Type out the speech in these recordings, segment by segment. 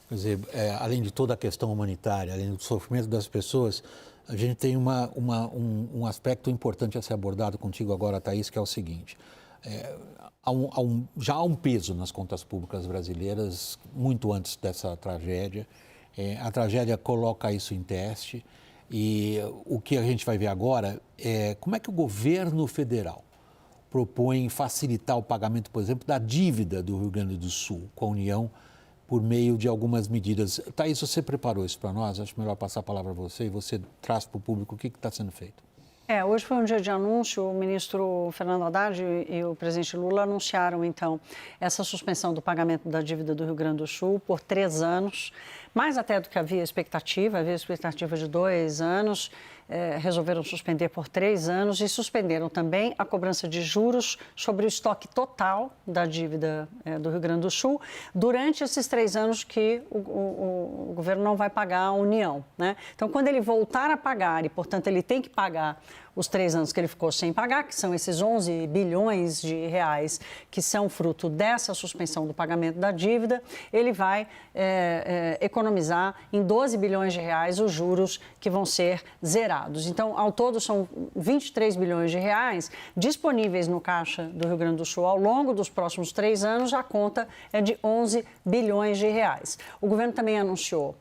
Quer dizer, além de toda a questão humanitária, além do sofrimento das pessoas, a gente tem um aspecto importante a ser abordado contigo agora, Thaís, que é o seguinte. Já há um peso nas contas públicas brasileiras, muito antes dessa tragédia. A tragédia coloca isso em teste e o que a gente vai ver agora é como é que o governo federal propõe facilitar o pagamento, por exemplo, da dívida do Rio Grande do Sul com a União por meio de algumas medidas. Thaís, você preparou isso para nós? Acho melhor passar a palavra a você e você traz para o público o que está sendo feito. Hoje foi um dia de anúncio. O ministro Fernando Haddad e o presidente Lula anunciaram, então, essa suspensão do pagamento da dívida do Rio Grande do Sul por 3 anos, mais até do que havia expectativa de 2 anos. Resolveram suspender por 3 anos e suspenderam também a cobrança de juros sobre o estoque total da dívida do Rio Grande do Sul durante esses 3 anos que o governo não vai pagar à União, né? Então, quando ele voltar a pagar e, portanto, ele tem que pagar os 3 anos que ele ficou sem pagar, que são esses 11 bilhões de reais que são fruto dessa suspensão do pagamento da dívida, ele vai economizar em 12 bilhões de reais os juros que vão ser zerados. Então, ao todo, são 23 bilhões de reais disponíveis no Caixa do Rio Grande do Sul ao longo dos próximos 3 anos. A conta é de 11 bilhões de reais. O governo também anunciou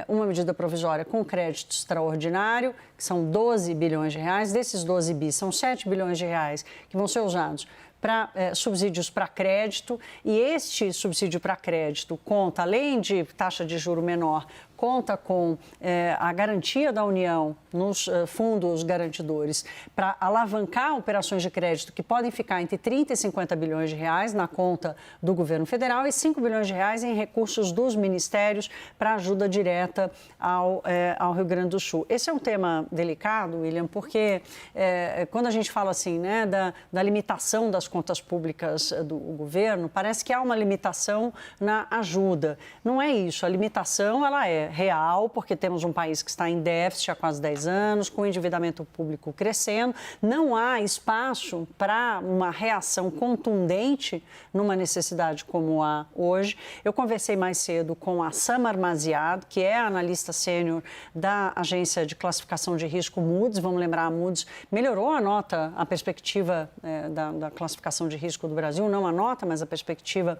uma medida provisória com crédito extraordinário, que são 12 bilhões de reais. Desses 12 bi, são 7 bilhões de reais que vão ser usados para subsídios para crédito, e este subsídio para crédito conta, além de taxa de juro menor, conta com a garantia da União nos fundos garantidores para alavancar operações de crédito que podem ficar entre 30 e 50 bilhões de reais na conta do governo federal e 5 bilhões de reais em recursos dos ministérios para ajuda direta ao Rio Grande do Sul. Esse é um tema delicado, William, porque quando a gente fala assim, né, da limitação das contas públicas do governo, parece que há uma limitação na ajuda. Não é isso. A limitação, ela é real, porque temos um país que está em déficit há quase 10 anos, com o endividamento público crescendo. Não há espaço para uma reação contundente numa necessidade como há hoje. Eu conversei mais cedo com a Samar Maziad, que é a analista sênior da agência de classificação de risco Moody's. Vamos lembrar, a Moody's melhorou a nota, a perspectiva da classificação de risco do Brasil, não a nota, mas a perspectiva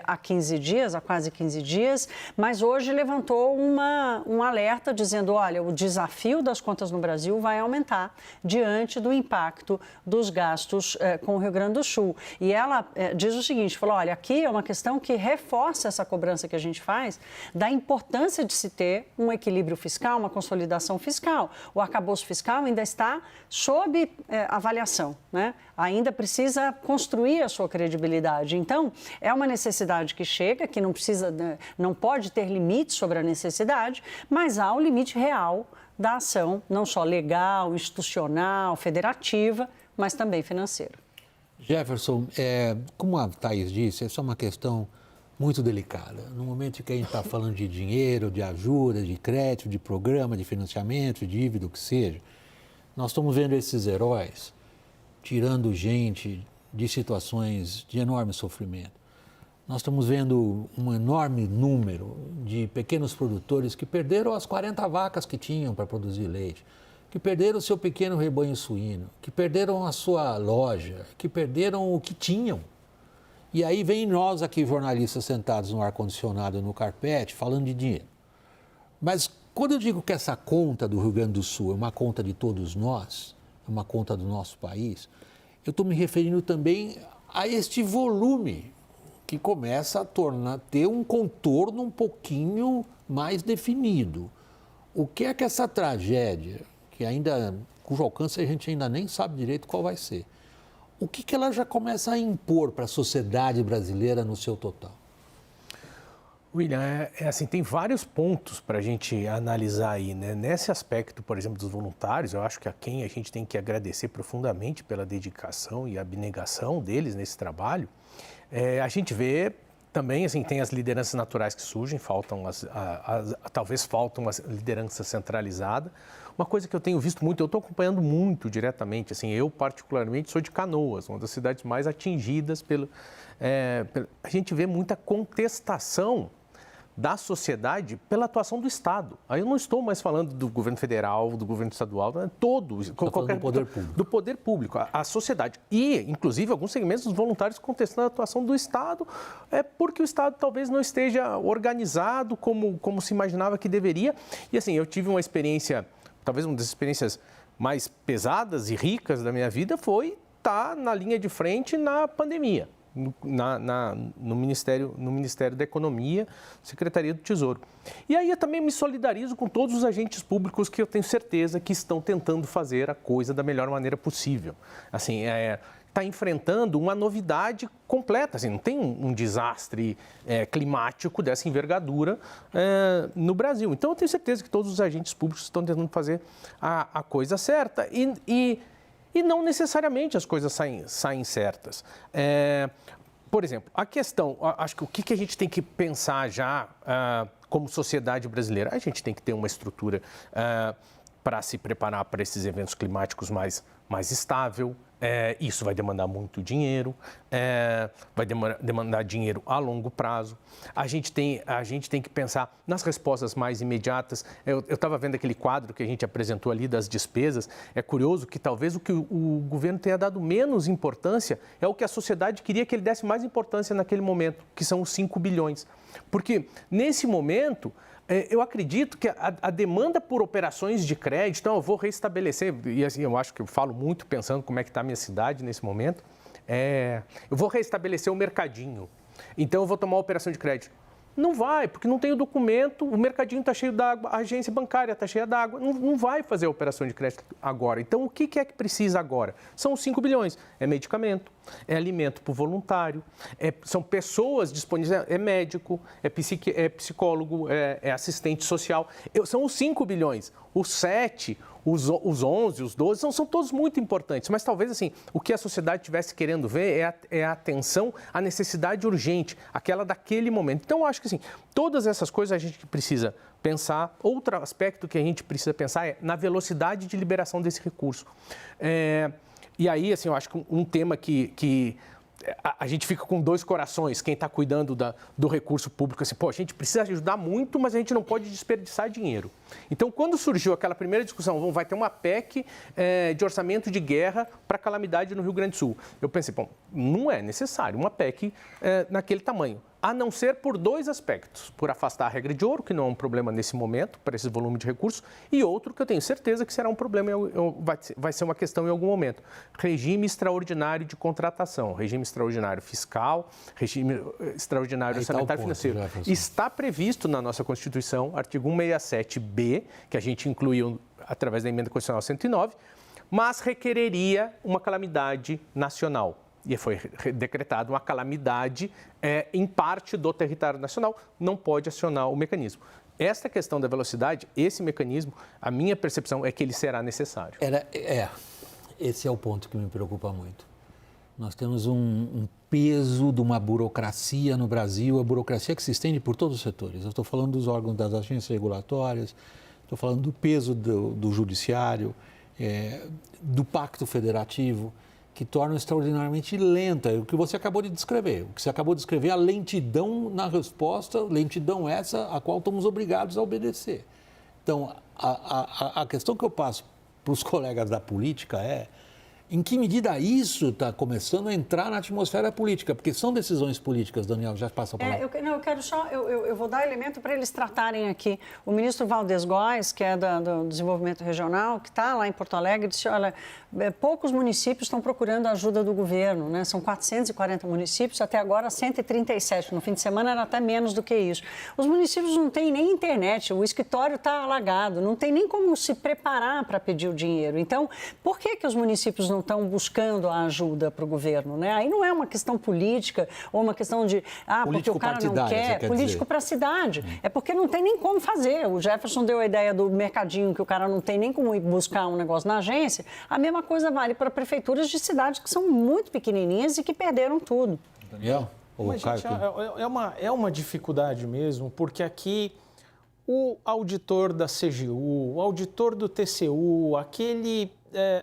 há 15 dias, há quase 15 dias, mas hoje levantou um alerta dizendo, olha, o desafio das contas no Brasil vai aumentar diante do impacto dos gastos com o Rio Grande do Sul. E ela diz o seguinte, falou, olha, aqui é uma questão que reforça essa cobrança que a gente faz da importância de se ter um equilíbrio fiscal, uma consolidação fiscal. O arcabouço fiscal ainda está sob avaliação, né? Ainda precisa construir a sua credibilidade. Então, é uma necessidade que chega, que não pode ter limite sobre a necessidade, mas há um limite real da ação, não só legal, institucional, federativa, mas também financeira. Jefferson, como a Thaís disse, essa é uma questão muito delicada. No momento em que a gente está falando de dinheiro, de ajuda, de crédito, de programa, de financiamento, de dívida, o que seja, nós estamos vendo esses heróis tirando gente de situações de enorme sofrimento. Nós estamos vendo um enorme número de pequenos produtores que perderam as 40 vacas que tinham para produzir leite, que perderam o seu pequeno rebanho suíno, que perderam a sua loja, que perderam o que tinham. E aí vem nós aqui, jornalistas, sentados no ar-condicionado, no carpete, falando de dinheiro. Mas quando eu digo que essa conta do Rio Grande do Sul é uma conta de todos nós, é uma conta do nosso país, eu estou me referindo também a este volume que começa a ter um contorno um pouquinho mais definido. O que é que essa tragédia, cujo alcance a gente ainda nem sabe direito qual vai ser, o que ela já começa a impor para a sociedade brasileira no seu total? William, assim, tem vários pontos para a gente analisar aí, né? Nesse aspecto, por exemplo, dos voluntários, eu acho que a quem a gente tem que agradecer profundamente pela dedicação e abnegação deles nesse trabalho. A gente vê também, assim, tem as lideranças naturais que surgem, talvez faltam a liderança centralizada. Uma coisa que eu tenho visto muito, eu estou acompanhando muito diretamente, assim, eu particularmente sou de Canoas, uma das cidades mais atingidas a gente vê muita contestação da sociedade pela atuação do Estado. Aí eu não estou mais falando do governo federal, do governo estadual, do poder público. Do poder público, a sociedade. E, inclusive, alguns segmentos dos voluntários contestando a atuação do Estado, porque o Estado talvez não esteja organizado como se imaginava que deveria. E, assim, eu tive uma experiência, talvez uma das experiências mais pesadas e ricas da minha vida foi estar na linha de frente na pandemia. No Ministério da Economia, Secretaria do Tesouro. E aí eu também me solidarizo com todos os agentes públicos que eu tenho certeza que estão tentando fazer a coisa da melhor maneira possível. Assim, está enfrentando uma novidade completa, assim, não tem um desastre climático dessa envergadura no Brasil. Então eu tenho certeza que todos os agentes públicos estão tentando fazer a coisa certa e não necessariamente as coisas saem certas. Por exemplo, a questão, acho que o que a gente tem que pensar já como sociedade brasileira? A gente tem que ter uma estrutura para se preparar para esses eventos climáticos mais estável. Isso vai demandar muito dinheiro, vai demandar dinheiro a longo prazo. A gente tem que pensar nas respostas mais imediatas. Eu estava vendo aquele quadro que a gente apresentou ali das despesas. É curioso que talvez o que o governo tenha dado menos importância é o que a sociedade queria que ele desse mais importância naquele momento, que são os 5 bilhões. Porque nesse momento, eu acredito que a demanda por operações de crédito, então eu vou restabelecer, e assim, eu acho que eu falo muito pensando como é que está a minha cidade nesse momento, eu vou restabelecer o mercadinho, então eu vou tomar uma operação de crédito. Não vai, porque não tem o documento, o mercadinho está cheio d'água, a agência bancária está cheia d'água, não vai fazer a operação de crédito agora. Então, o que é que precisa agora? São os 5 bilhões. É medicamento, é alimento para o voluntário, são pessoas disponíveis, é médico, é psicólogo, é assistente social. São os 5 bilhões. Os 7, os 11, os 12, são todos muito importantes. Mas talvez, assim, o que a sociedade estivesse querendo ver é a atenção à necessidade urgente, aquela daquele momento. Então, eu acho que, assim, todas essas coisas a gente precisa pensar. Outro aspecto que a gente precisa pensar é na velocidade de liberação desse recurso. E aí, assim, eu acho que um tema que a gente fica com dois corações, quem está cuidando do recurso público, assim, a gente precisa ajudar muito, mas a gente não pode desperdiçar dinheiro. Então, quando surgiu aquela primeira discussão, vai ter uma PEC de orçamento de guerra para a calamidade no Rio Grande do Sul. Eu pensei, não é necessário uma PEC naquele tamanho. A não ser por dois aspectos, por afastar a regra de ouro, que não é um problema nesse momento, para esse volume de recursos, e outro que eu tenho certeza que será um problema, vai ser uma questão em algum momento. Regime extraordinário de contratação, regime extraordinário fiscal, regime extraordinário orçamentário financeiro. Está previsto na nossa Constituição, artigo 167b, que a gente incluiu através da emenda constitucional 109, mas requereria uma calamidade nacional. E foi decretada uma calamidade em parte do território nacional, não pode acionar o mecanismo. Esta questão da velocidade, esse mecanismo, a minha percepção é que ele será necessário. Esse é o ponto que me preocupa muito. Nós temos um peso de uma burocracia no Brasil, a burocracia que se estende por todos os setores. Eu estou falando dos órgãos das agências regulatórias, estou falando do peso do judiciário, do pacto federativo, que torna extraordinariamente lenta, o que você acabou de descrever. O que você acabou de descrever é a lentidão na resposta, lentidão essa a qual estamos obrigados a obedecer. Então, a questão que eu passo para os colegas da política é em que medida isso está começando a entrar na atmosfera política? Porque são decisões políticas, Daniel, já passa a palavra. Eu quero só, eu vou dar elemento para eles tratarem aqui. O ministro Valdez Góes, que é do Desenvolvimento Regional, que está lá em Porto Alegre, disse, olha, poucos municípios estão procurando a ajuda do governo, né? São 440 municípios, até agora 137. No fim de semana era até menos do que isso. Os municípios não têm nem internet, o escritório está alagado, não tem nem como se preparar para pedir o dinheiro. Então, por que os municípios não estão buscando a ajuda para o governo, né? Aí não é uma questão política ou uma questão de, porque o cara não quer, político para a cidade. É porque não tem nem como fazer. O Jefferson deu a ideia do mercadinho, que o cara não tem nem como ir buscar um negócio na agência. A mesma coisa vale para prefeituras de cidades que são muito pequenininhas e que perderam tudo. Daniel? Mas, gente, é uma dificuldade mesmo, porque aqui o auditor da CGU, o auditor do TCU, aquele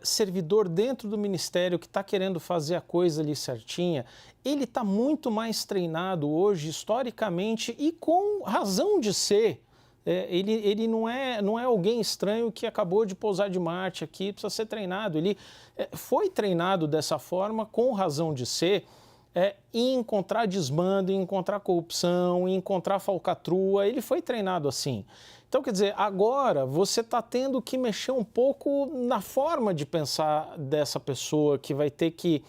servidor dentro do Ministério que está querendo fazer a coisa ali certinha, ele está muito mais treinado hoje, historicamente, e com razão de ser. Ele não é alguém estranho que acabou de pousar de Marte aqui, precisa ser treinado. Ele foi treinado dessa forma, com razão de ser, em encontrar desmando, em encontrar corrupção, em encontrar falcatrua. Ele foi treinado assim. Então, quer dizer, agora você está tendo que mexer um pouco na forma de pensar dessa pessoa que vai ter que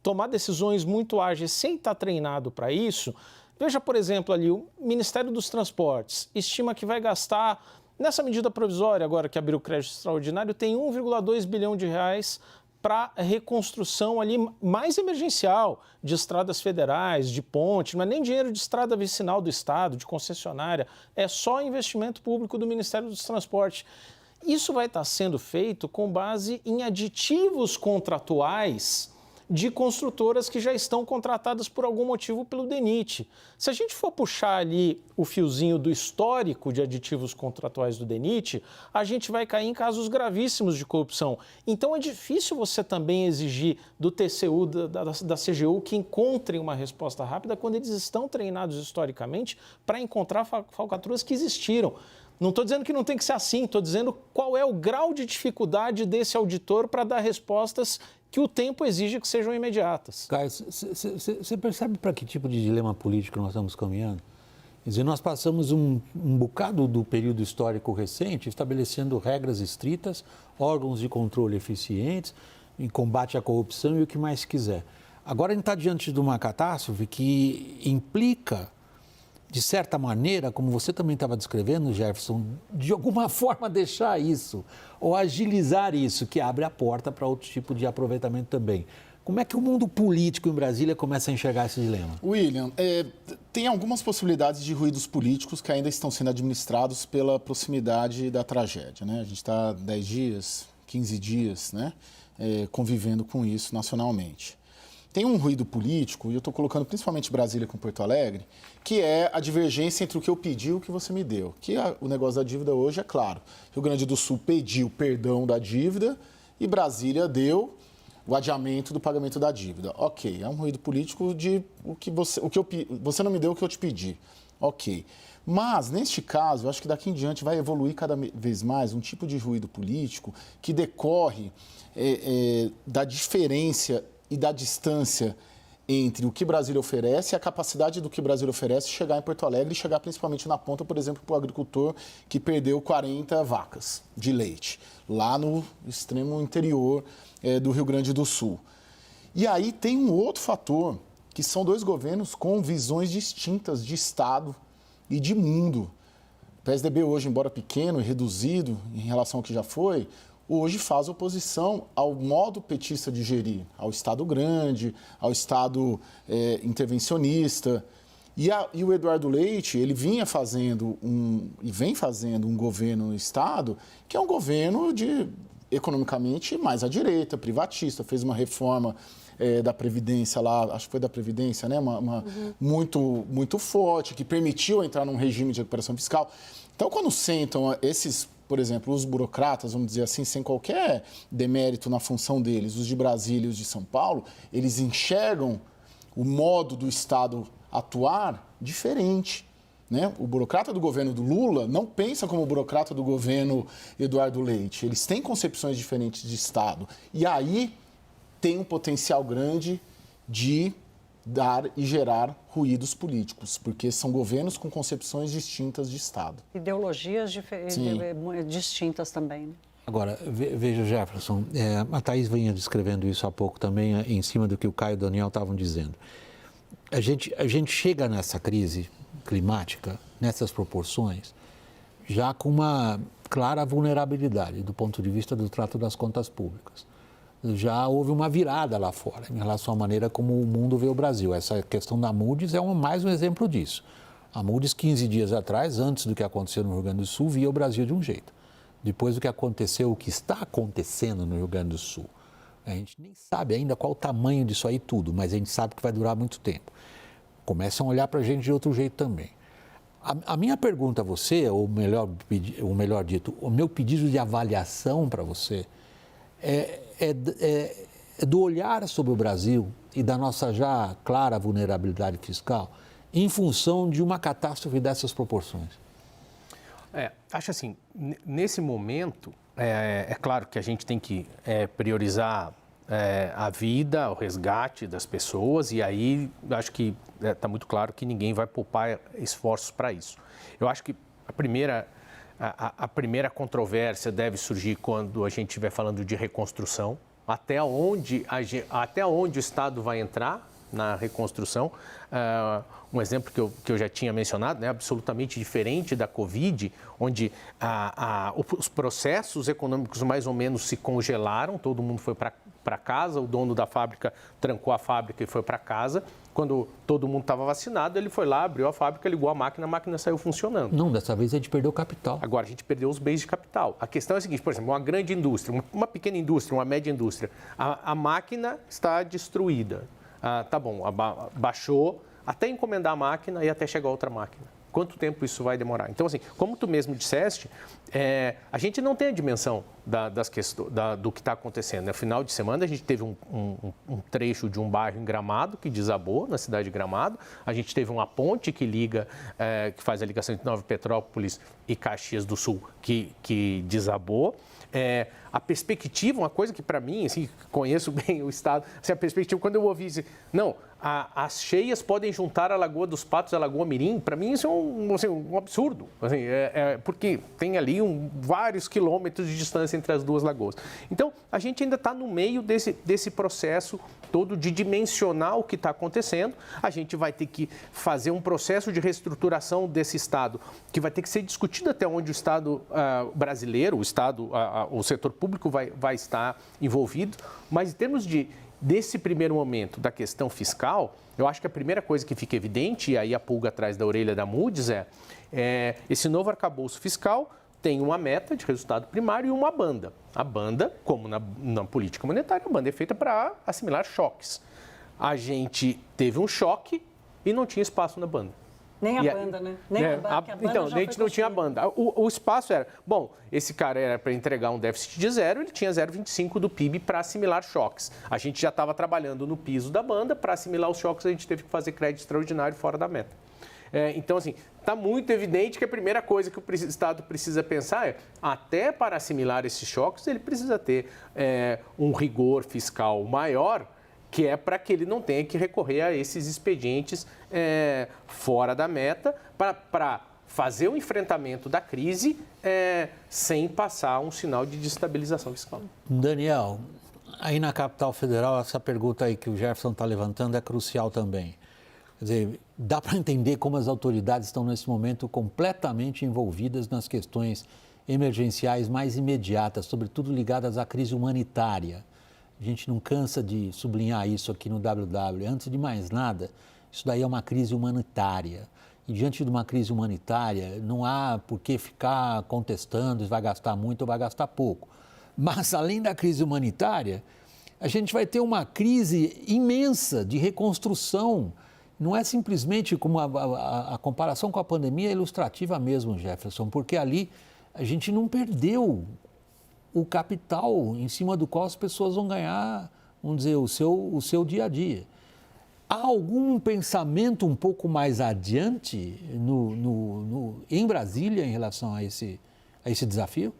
tomar decisões muito ágeis sem estar treinado para isso. Veja, por exemplo, ali, o Ministério dos Transportes estima que vai gastar, nessa medida provisória, agora que abriu o crédito extraordinário, tem 1,2 bilhão de reais para reconstrução ali mais emergencial de estradas federais, de ponte, não é nem dinheiro de estrada vicinal do Estado, de concessionária, é só investimento público do Ministério dos Transportes. Isso vai estar sendo feito com base em aditivos contratuais de construtoras que já estão contratadas por algum motivo pelo DENIT. Se a gente for puxar ali o fiozinho do histórico de aditivos contratuais do DENIT, a gente vai cair em casos gravíssimos de corrupção. Então é difícil você também exigir do TCU, da CGU, que encontrem uma resposta rápida quando eles estão treinados historicamente para encontrar falcatruas que existiram. Não estou dizendo que não tem que ser assim, estou dizendo qual é o grau de dificuldade desse auditor para dar respostas que o tempo exige que sejam imediatas. Caio, você percebe para que tipo de dilema político nós estamos caminhando? Quer dizer, nós passamos um bocado do período histórico recente estabelecendo regras estritas, órgãos de controle eficientes, em combate à corrupção e o que mais quiser. Agora a gente está diante de uma catástrofe que implica, de certa maneira, como você também estava descrevendo, Jefferson, de alguma forma deixar isso, ou agilizar isso, que abre a porta para outro tipo de aproveitamento também. Como é que o mundo político em Brasília começa a enxergar esse dilema? William, tem algumas possibilidades de ruídos políticos que ainda estão sendo administrados pela proximidade da tragédia, né? A gente está 10 dias, 15 dias, né, convivendo com isso nacionalmente. Tem um ruído político, e eu estou colocando principalmente Brasília com Porto Alegre, que é a divergência entre o que eu pedi e o que você me deu. Que o negócio da dívida hoje é claro. Rio Grande do Sul pediu perdão da dívida e Brasília deu o adiamento do pagamento da dívida. Ok, é um ruído político de você não me deu o que eu te pedi. Ok. Mas, neste caso, eu acho que daqui em diante vai evoluir cada vez mais um tipo de ruído político que decorre da diferença e da distância entre o que Brasília oferece e a capacidade do que Brasília oferece chegar em Porto Alegre e chegar principalmente na ponta, por exemplo, para o agricultor que perdeu 40 vacas de leite, lá no extremo interior do Rio Grande do Sul. E aí tem um outro fator, que são dois governos com visões distintas de Estado e de mundo. O PSDB hoje, embora pequeno e reduzido em relação ao que já foi, hoje faz oposição ao modo petista de gerir, ao Estado grande, ao Estado intervencionista. E o Eduardo Leite, ele vem fazendo um governo no Estado que é um governo economicamente mais à direita, privatista, fez uma reforma da Previdência lá, acho que foi da Previdência, né? Muito, muito forte, que permitiu entrar num regime de recuperação fiscal. Então, quando sentam esses, por exemplo, os burocratas, vamos dizer assim, sem qualquer demérito na função deles, os de Brasília e os de São Paulo, eles enxergam o modo do Estado atuar diferente, né? O burocrata do governo do Lula não pensa como o burocrata do governo Eduardo Leite. Eles têm concepções diferentes de Estado. E aí tem um potencial grande de dar e gerar ruídos políticos, porque são governos com concepções distintas de Estado. Ideologias distintas também, né? Agora, veja, Jefferson, a Thaís vinha descrevendo isso há pouco também, em cima do que o Caio e o Daniel estavam dizendo. A gente chega nessa crise climática, nessas proporções, já com uma clara vulnerabilidade do ponto de vista do trato das contas públicas. Já houve uma virada lá fora em relação à maneira como o mundo vê o Brasil. Essa questão da Moody's é mais um exemplo disso. A Moody's, 15 dias atrás, antes do que aconteceu no Rio Grande do Sul, via o Brasil de um jeito. Depois do que aconteceu, o que está acontecendo no Rio Grande do Sul, a gente nem sabe ainda qual o tamanho disso aí tudo, mas a gente sabe que vai durar muito tempo. Começam a olhar para a gente de outro jeito também. A minha pergunta a você, ou melhor dito, o meu pedido de avaliação para você é do olhar sobre o Brasil e da nossa já clara vulnerabilidade fiscal em função de uma catástrofe dessas proporções. Acho assim, nesse momento, é claro que a gente tem que priorizar a vida, o resgate das pessoas, e aí acho que está muito claro que ninguém vai poupar esforços para isso. Eu acho que a primeira controvérsia deve surgir quando a gente estiver falando de reconstrução, até onde o Estado vai entrar na reconstrução. Um exemplo que eu já tinha mencionado, né, absolutamente diferente da Covid, onde os processos econômicos mais ou menos se congelaram, todo mundo foi para casa, o dono da fábrica trancou a fábrica e foi para casa. Quando todo mundo estava vacinado, ele foi lá, abriu a fábrica, ligou a máquina saiu funcionando. Não, dessa vez a gente perdeu capital. Agora, a gente perdeu os bens de capital. A questão é a seguinte, por exemplo, uma grande indústria, uma pequena indústria, uma média indústria, a máquina está destruída. Tá bom, baixou, até encomendar a máquina e até chegar a outra máquina. Quanto tempo isso vai demorar? Então, assim, como tu mesmo disseste, a gente não tem a dimensão do que está acontecendo. No final de semana, a gente teve um trecho de um bairro em Gramado que desabou, na cidade de Gramado. A gente teve uma ponte que faz a ligação entre Nova Petrópolis e Caxias do Sul, que desabou. A perspectiva, uma coisa que para mim, assim, conheço bem o Estado, assim, a perspectiva, quando eu ouvi isso, não, as cheias podem juntar a Lagoa dos Patos e a Lagoa Mirim, para mim isso é um absurdo, assim, porque tem ali vários quilômetros de distância entre as duas lagoas. Então, a gente ainda está no meio desse processo todo de dimensionar o que está acontecendo. A gente vai ter que fazer um processo de reestruturação desse Estado, que vai ter que ser discutido até onde o Estado brasileiro, o setor público vai estar envolvido, mas em termos desse primeiro momento da questão fiscal, eu acho que a primeira coisa que fica evidente, e aí a pulga atrás da orelha da Moody's esse novo arcabouço fiscal tem uma meta de resultado primário e uma banda. A banda, como na política monetária, a banda é feita para assimilar choques. A gente teve um choque e não tinha espaço na banda. Nem a banda, né? Nem a banda, então, a gente não tinha banda. O espaço era... Bom, esse cara era para entregar um déficit de 0, ele tinha 0,25 do PIB para assimilar choques. A gente já estava trabalhando no piso da banda, para assimilar os choques a gente teve que fazer crédito extraordinário fora da meta. Então, assim, está muito evidente que a primeira coisa que o Estado precisa pensar até para assimilar esses choques, ele precisa ter um rigor fiscal maior, que é para que ele não tenha que recorrer a esses expedientes fora da meta para fazer o enfrentamento da crise sem passar um sinal de desestabilização fiscal. Daniel, aí na capital federal, essa pergunta aí que o Jefferson está levantando é crucial também. Quer dizer, dá para entender como as autoridades estão nesse momento completamente envolvidas nas questões emergenciais mais imediatas, sobretudo ligadas à crise humanitária. A gente não cansa de sublinhar isso aqui no WW. Antes de mais nada, isso daí é uma crise humanitária. E diante de uma crise humanitária, não há por que ficar contestando se vai gastar muito ou vai gastar pouco. Mas, além da crise humanitária, a gente vai ter uma crise imensa de reconstrução. Não é simplesmente como a comparação com a pandemia é ilustrativa mesmo, Jefferson, porque ali a gente não perdeu o capital em cima do qual as pessoas vão ganhar, vamos dizer, o seu dia a dia. Há algum pensamento um pouco mais adiante em Brasília em relação a esse desafio?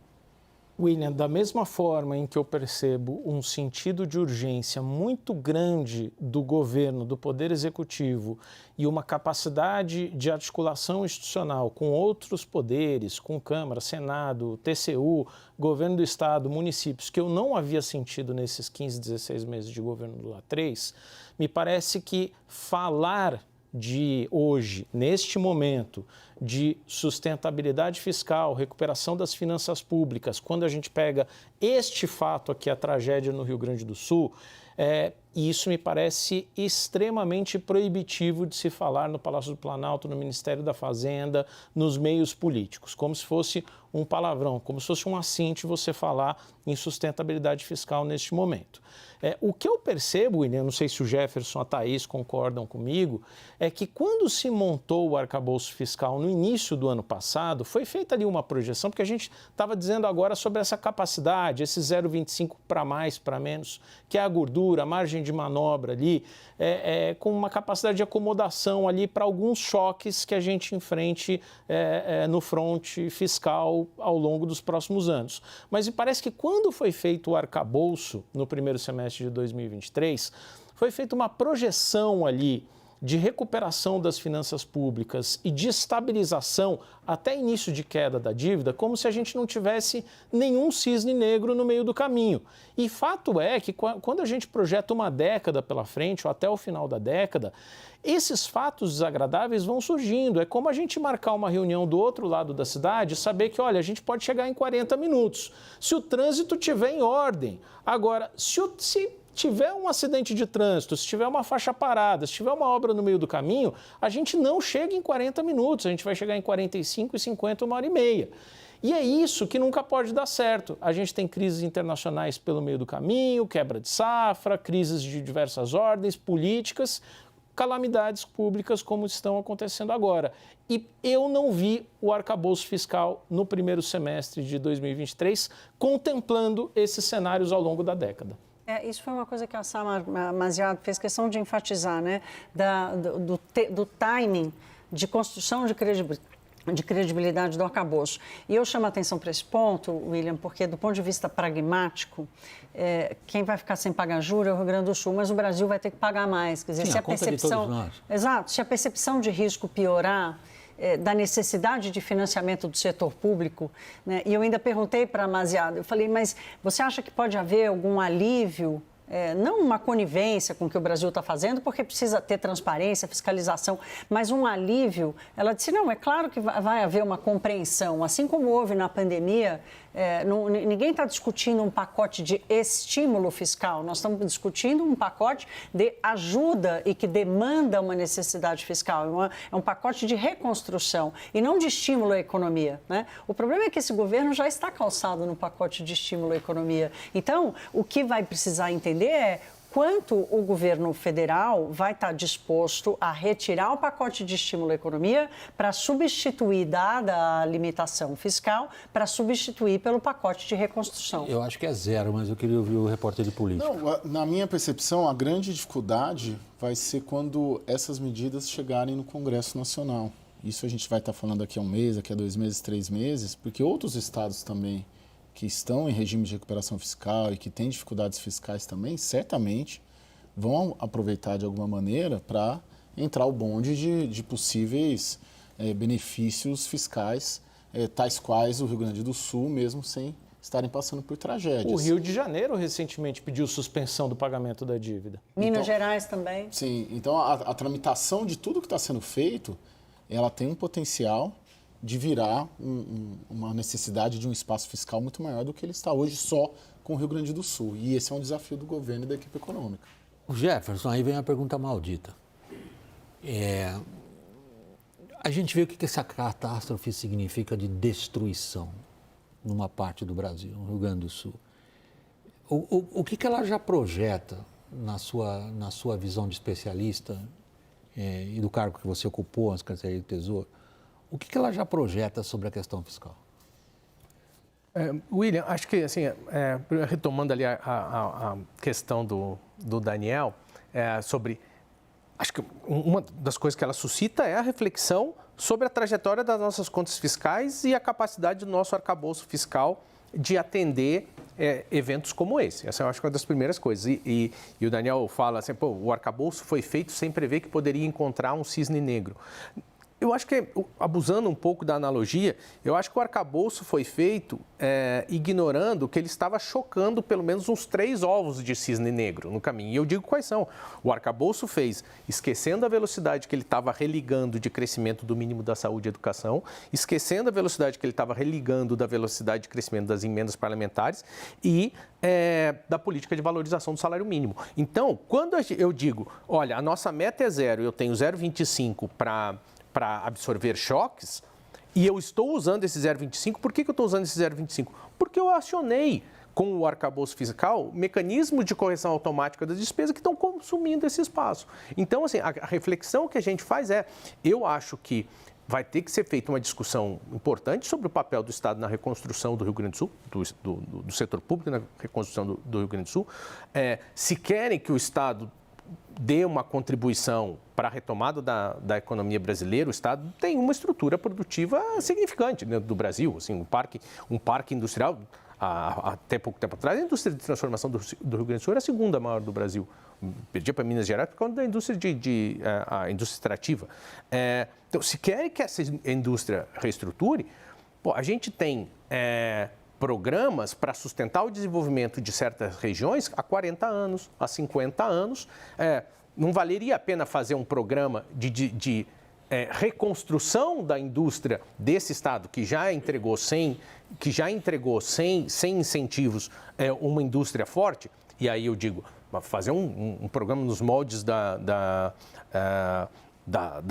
William, da mesma forma em que eu percebo um sentido de urgência muito grande do governo, do Poder Executivo e uma capacidade de articulação institucional com outros poderes, com Câmara, Senado, TCU, Governo do Estado, municípios, que eu não havia sentido nesses 15, 16 meses de governo Lula 3, me parece que falar de hoje, neste momento, de sustentabilidade fiscal, recuperação das finanças públicas, quando a gente pega este fato aqui, a tragédia no Rio Grande do Sul, E isso me parece extremamente proibitivo de se falar no Palácio do Planalto, no Ministério da Fazenda, nos meios políticos, como se fosse um palavrão, como se fosse um assinte você falar em sustentabilidade fiscal neste momento. O que eu percebo, William, não sei se o Jefferson, a Thaís concordam comigo, é que quando se montou o arcabouço fiscal no início do ano passado, foi feita ali uma projeção, porque a gente estava dizendo agora sobre essa capacidade, esse 0,25 para mais, para menos, que é a gordura, a margem de manobra ali, com uma capacidade de acomodação ali para alguns choques que a gente enfrente no fronte fiscal ao longo dos próximos anos. Mas me parece que quando foi feito o arcabouço no primeiro semestre de 2023, foi feita uma projeção ali de recuperação das finanças públicas e de estabilização até início de queda da dívida, como se a gente não tivesse nenhum cisne negro no meio do caminho. E fato é que quando a gente projeta uma década pela frente, ou até o final da década, esses fatos desagradáveis vão surgindo. É como a gente marcar uma reunião do outro lado da cidade e saber que, olha, a gente pode chegar em 40 minutos, se o trânsito estiver em ordem. Agora, se tiver um acidente de trânsito, se tiver uma faixa parada, se tiver uma obra no meio do caminho, a gente não chega em 40 minutos, a gente vai chegar em 45 e 50, 1h30. E é isso que nunca pode dar certo. A gente tem crises internacionais pelo meio do caminho, quebra de safra, crises de diversas ordens, políticas, calamidades públicas como estão acontecendo agora. E eu não vi o arcabouço fiscal no primeiro semestre de 2023 contemplando esses cenários ao longo da década. Isso foi uma coisa que a Samar Maziad fez questão de enfatizar, né? Do timing de construção de credibilidade do arcabouço. E eu chamo a atenção para esse ponto, William, porque do ponto de vista pragmático, quem vai ficar sem pagar juros é o Rio Grande do Sul, mas o Brasil vai ter que pagar mais. Quer dizer, se a percepção, exato, se a percepção de risco piorar, da necessidade de financiamento do setor público, né? E eu ainda perguntei para a Maziad, eu falei, mas você acha que pode haver algum alívio, não uma conivência com o que o Brasil está fazendo, porque precisa ter transparência, fiscalização, mas um alívio? Ela disse, não, é claro que vai haver uma compreensão, assim como houve na pandemia. Ninguém está discutindo um pacote de estímulo fiscal, nós estamos discutindo um pacote de ajuda e que demanda uma necessidade fiscal, é um pacote de reconstrução e não de estímulo à economia, né? O problema é que esse governo já está calçado no pacote de estímulo à economia. Então, o que vai precisar entender é quanto o governo federal vai estar disposto a retirar o pacote de estímulo à economia para substituir, dada a limitação fiscal, para substituir pelo pacote de reconstrução. Eu acho que é zero, mas eu queria ouvir o repórter de política. Não, na minha percepção, a grande dificuldade vai ser quando essas medidas chegarem no Congresso Nacional. Isso a gente vai estar falando daqui a um mês, daqui a 2 meses, 3 meses, porque outros estados também que estão em regime de recuperação fiscal e que têm dificuldades fiscais também, certamente vão aproveitar de alguma maneira para entrar o bonde de possíveis benefícios fiscais, tais quais o Rio Grande do Sul, mesmo sem estarem passando por tragédias. O Rio de Janeiro recentemente pediu suspensão do pagamento da dívida. Minas Gerais também. Sim, então a tramitação de tudo que está sendo feito, ela tem um potencial de virar uma necessidade de um espaço fiscal muito maior do que ele está hoje só com o Rio Grande do Sul. E esse é um desafio do governo e da equipe econômica. O Jefferson, aí vem a pergunta maldita. A gente vê o que essa catástrofe significa de destruição numa parte do Brasil, no Rio Grande do Sul. O que ela já projeta na sua visão de especialista e do cargo que você ocupou na Secretaria do Tesouro? O que ela já projeta sobre a questão fiscal? William, acho que, assim, retomando ali a questão do Daniel, sobre... Acho que uma das coisas que ela suscita é a reflexão sobre a trajetória das nossas contas fiscais e a capacidade do nosso arcabouço fiscal de atender eventos como esse. Essa eu acho que é uma das primeiras coisas. E o Daniel fala assim, o arcabouço foi feito sem prever que poderia encontrar um cisne negro. Eu acho que, abusando um pouco da analogia, eu acho que o arcabouço foi feito ignorando que ele estava chocando pelo menos uns 3 ovos de cisne negro no caminho. E eu digo quais são. O arcabouço fez, esquecendo a velocidade que ele estava religando de crescimento do mínimo da saúde e educação, esquecendo a velocidade que ele estava religando da velocidade de crescimento das emendas parlamentares e da política de valorização do salário mínimo. Então, quando eu digo, olha, a nossa meta é 0 e eu tenho 0,25 para absorver choques, e eu estou usando esse 0,25, por que eu estou usando esse 0,25? Porque eu acionei com o arcabouço fiscal mecanismos de correção automática das despesas que estão consumindo esse espaço. Então, assim, a reflexão que a gente faz eu acho que vai ter que ser feita uma discussão importante sobre o papel do Estado na reconstrução do Rio Grande do Sul, do setor público na reconstrução do Rio Grande do Sul. Se querem que o Estado dê uma contribuição para a retomada da economia brasileira, o Estado tem uma estrutura produtiva significante dentro do Brasil. Assim, um parque industrial, até pouco tempo atrás, a indústria de transformação do Rio Grande do Sul era a segunda maior do Brasil. Perdia para Minas Gerais por causa da indústria a indústria extrativa. Então, se querem que essa indústria reestruture, a gente tem programas para sustentar o desenvolvimento de certas regiões há 40 anos, há 50 anos. Não valeria a pena fazer um programa de reconstrução da indústria desse Estado, que já entregou sem incentivos uma indústria forte? E aí eu digo, fazer um programa nos moldes da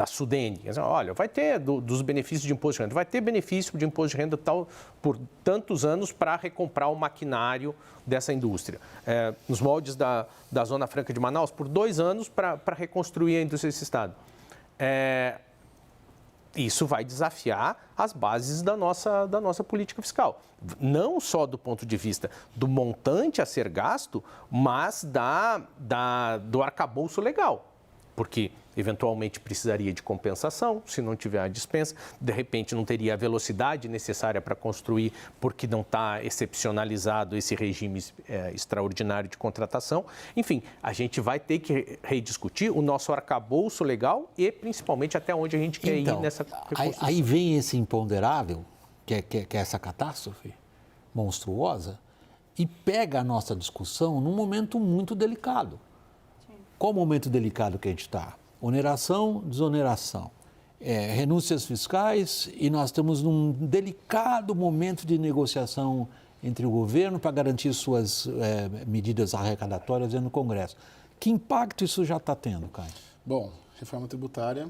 Sudene. Olha, vai ter dos benefícios de imposto de renda, vai ter benefício de imposto de renda tal por tantos anos para recomprar o maquinário dessa indústria. Nos moldes da Zona Franca de Manaus, por 2 anos para reconstruir a indústria desse Estado. Isso vai desafiar as bases da nossa política fiscal. Não só do ponto de vista do montante a ser gasto, mas do arcabouço legal. Porque, eventualmente, precisaria de compensação, se não tiver a dispensa. De repente, não teria a velocidade necessária para construir, porque não está excepcionalizado esse regime extraordinário de contratação. Enfim, a gente vai ter que rediscutir o nosso arcabouço legal e, principalmente, até onde a gente quer ir nessa reconstrução. Aí vem esse imponderável, que é essa catástrofe monstruosa, e pega a nossa discussão num momento muito delicado. Qual o momento delicado que a gente está? Oneração, desoneração, renúncias fiscais, e nós estamos num delicado momento de negociação entre o governo para garantir suas medidas arrecadatórias dentro do Congresso. Que impacto isso já está tendo, Caio? Bom, reforma tributária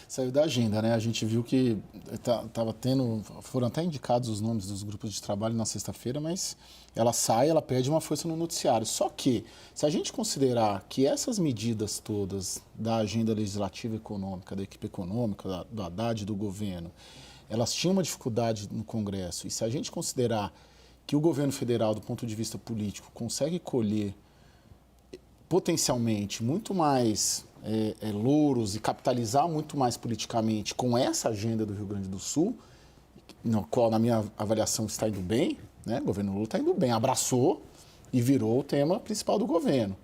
saiu da agenda, né? A gente viu que estava tendo, foram até indicados os nomes dos grupos de trabalho na sexta-feira, mas ela perde uma força no noticiário. Só que, se a gente considerar que essas medidas todas da agenda legislativa econômica, da equipe econômica, do Haddad, do governo, elas tinham uma dificuldade no Congresso, e se a gente considerar que o governo federal, do ponto de vista político, consegue colher potencialmente muito mais louros e capitalizar muito mais politicamente com essa agenda do Rio Grande do Sul, no qual, na minha avaliação, está indo bem, né? O governo Lula está indo bem, abraçou e virou o tema principal do governo.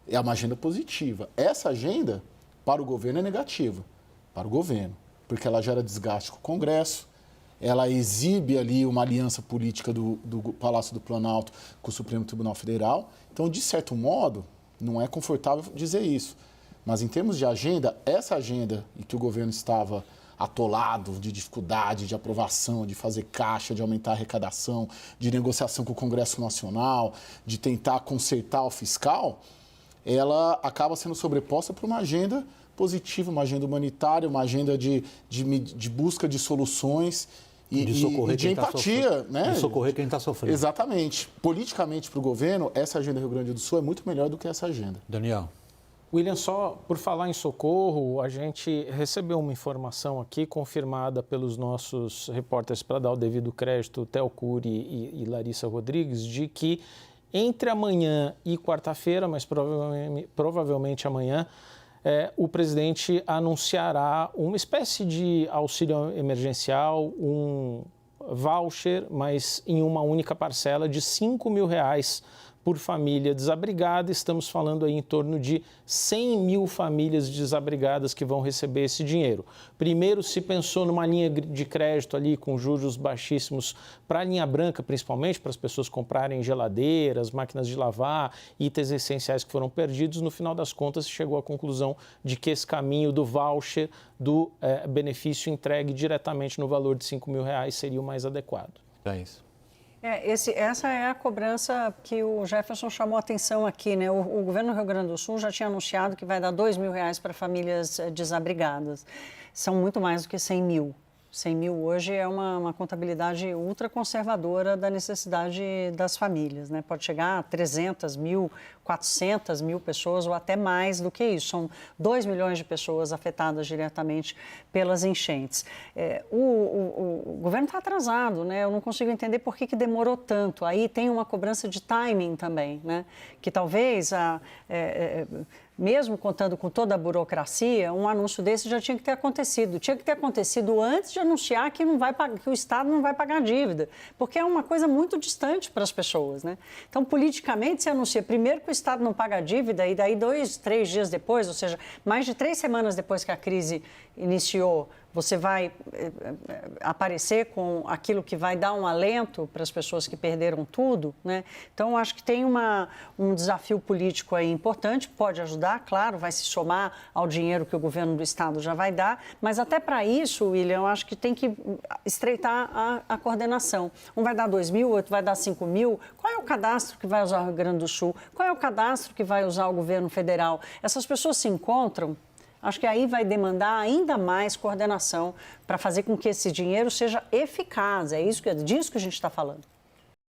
É uma agenda positiva. Essa agenda, para o governo, é negativa, para o governo, porque ela gera desgaste com o Congresso, ela exibe ali uma aliança política do Palácio do Planalto com o Supremo Tribunal Federal. Então, de certo modo, não é confortável dizer isso. Mas, em termos de agenda, essa agenda em que o governo estava atolado de dificuldade, de aprovação, de fazer caixa, de aumentar a arrecadação, de negociação com o Congresso Nacional, de tentar consertar o fiscal, ela acaba sendo sobreposta por uma agenda positiva, uma agenda humanitária, uma agenda de busca de soluções e de empatia, né? De socorrer quem está sofrendo. Exatamente. Politicamente, para o governo, essa agenda do Rio Grande do Sul é muito melhor do que essa agenda. Daniel. William, só por falar em socorro, a gente recebeu uma informação aqui confirmada pelos nossos repórteres, para dar o devido crédito, Theo Cury e Larissa Rodrigues, de que entre amanhã e quarta-feira, mas provavelmente amanhã, o presidente anunciará uma espécie de auxílio emergencial, um voucher, mas em uma única parcela de R$ 5.000 por família desabrigada. Estamos falando aí em torno de 100 mil famílias desabrigadas que vão receber esse dinheiro. Primeiro se pensou numa linha de crédito ali com juros baixíssimos para a linha branca, principalmente para as pessoas comprarem geladeiras, máquinas de lavar, itens essenciais que foram perdidos. No final das contas, se chegou à conclusão de que esse caminho do voucher, do benefício entregue diretamente no valor de R$5.000 seria o mais adequado. É isso. Essa é a cobrança que o Jefferson chamou a atenção aqui, né? O governo do Rio Grande do Sul já tinha anunciado que vai dar R$2.000 para famílias desabrigadas. São muito mais do que 100 mil. 100 mil hoje é uma contabilidade ultraconservadora da necessidade das famílias, né? Pode chegar a 300 mil, 400 mil pessoas ou até mais do que isso. São 2 milhões de pessoas afetadas diretamente pelas enchentes. O governo está atrasado, né? Eu não consigo entender por que demorou tanto. Aí tem uma cobrança de timing também, né? Que talvez mesmo contando com toda a burocracia, um anúncio desse já tinha que ter acontecido. Tinha que ter acontecido antes de anunciar que o Estado não vai pagar a dívida, porque é uma coisa muito distante para as pessoas, né? Então, politicamente, se anuncia primeiro que o Estado não paga a dívida e daí 2, 3 dias depois, ou seja, mais de 3 semanas depois que a crise iniciou, você vai aparecer com aquilo que vai dar um alento para as pessoas que perderam tudo, né? Então, acho que tem um desafio político aí importante, pode ajudar, claro, vai se somar ao dinheiro que o governo do Estado já vai dar, mas até para isso, William, eu acho que tem que estreitar a coordenação. Um vai dar 2 mil, outro vai dar 5 mil. Qual é o cadastro que vai usar o Rio Grande do Sul? Qual é o cadastro que vai usar o governo federal? Essas pessoas se encontram. Acho que aí vai demandar ainda mais coordenação para fazer com que esse dinheiro seja eficaz. É disso que a gente está falando.